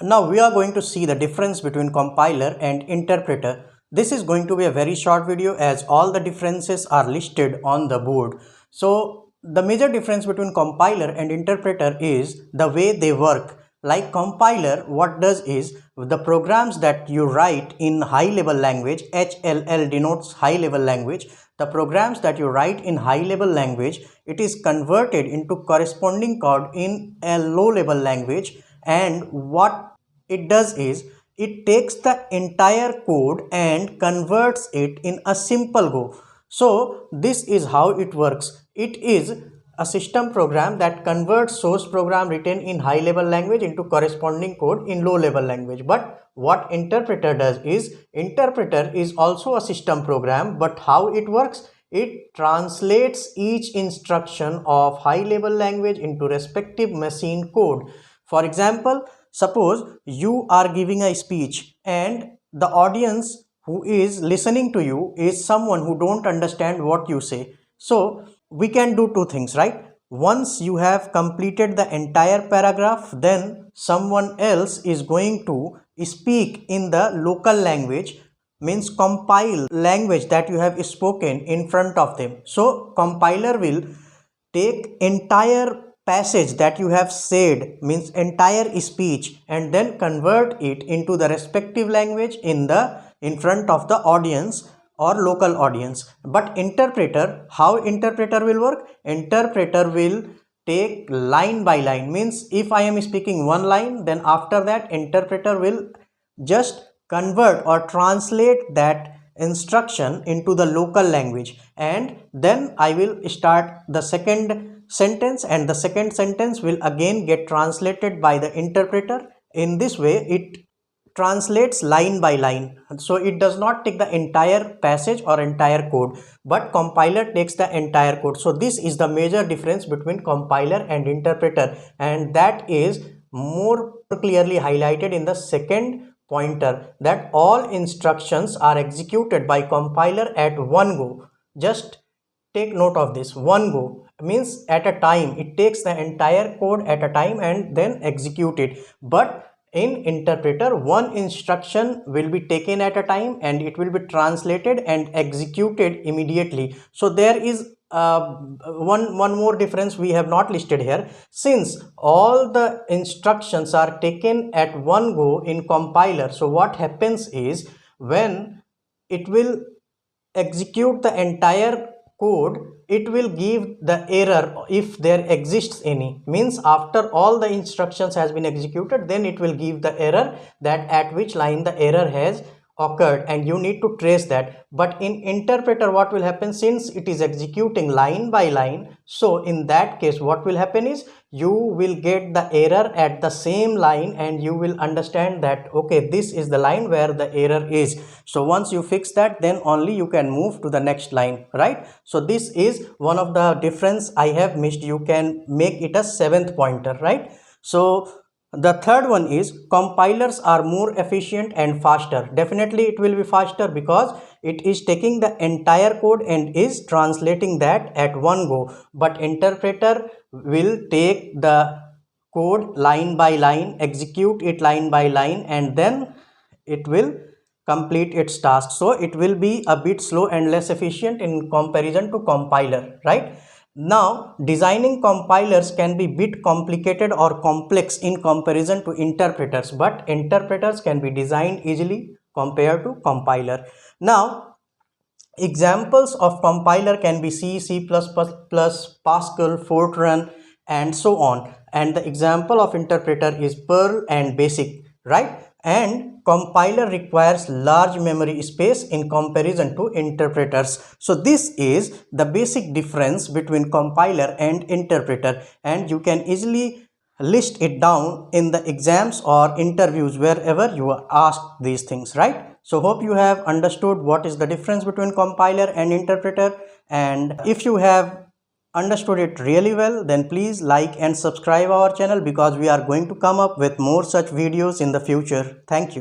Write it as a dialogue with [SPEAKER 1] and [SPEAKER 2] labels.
[SPEAKER 1] Now we are going to see the difference between compiler and interpreter. This is going to be a very short video as all the differences are listed on the board. So the major difference between compiler and interpreter is the way they work. Like compiler, what does is the programs that you write in high level language, HLL denotes high level language. The programs that you write in high level language, it is converted into corresponding code in a low level language, and what it does is it takes the entire code and converts it in a simple Go. So this is how it works. It is a system program that converts source program written in high level language into corresponding code in low level language. But what interpreter does is, interpreter is also a system program, but how it works, it translates each instruction of high level language into respective machine code. For example, suppose you are giving a speech and the audience who is listening to you is someone who don't understand what you say. So we can do two things, right? Once you have completed the entire paragraph, then someone else is going to speak in the local language, means compile language that you have spoken in front of them. So compiler will take entire passage that you have said, means entire speech, and then convert it into the respective language in front of the audience or local audience. But interpreter, how interpreter will work? Interpreter will take line by line, means if I am speaking one line, then after that interpreter will just convert or translate that instruction into the local language, and then I will start the second sentence, and the second sentence will again get translated by the interpreter. In this way it translates line by line, so it does not take the entire passage or entire code, but compiler takes the entire code. So this is the major difference between compiler and interpreter, and that is more clearly highlighted in the second pointer, that all instructions are executed by compiler at one go. Just take note of this, one go means at a time, it takes the entire code at a time and then execute it. But in interpreter, one instruction will be taken at a time and it will be translated and executed immediately. So there is one more difference we have not listed here. Since all the instructions are taken at one go in compiler, so what happens is when it will execute the entire code, it will give the error if there exists any, means after all the instructions has been executed, then it will give the error that at which line the error has occurred, and you need to trace that. But in interpreter, what will happen, since it is executing line by line, so in that case what will happen is you will get the error at the same line and you will understand that okay, this is the line where the error is. So once you fix that, then only you can move to the next line, right? So this is one of the difference I have missed. You can make it a seventh pointer, right? So the third one is compilers are more efficient and faster. Definitely it will be faster because it is taking the entire code and is translating that at one go. But interpreter will take the code line by line, execute it line by line, and then it will complete its task. So it will be a bit slow and less efficient in comparison to compiler, right? Now, designing compilers can be bit complicated or complex in comparison to interpreters, but interpreters can be designed easily compared to compiler. Now, examples of compiler can be C, C++, Pascal, Fortran, and so on. And the example of interpreter is Perl and BASIC, right? And compiler requires large memory space in comparison to interpreters. So this is the basic difference between compiler and interpreter, and you can easily list it down in the exams or interviews wherever you are asked these things, right? So hope you have understood what is the difference between compiler and interpreter, and if you have understood it really well, then please like and subscribe our channel because we are going to come up with more such videos in the future. Thank you.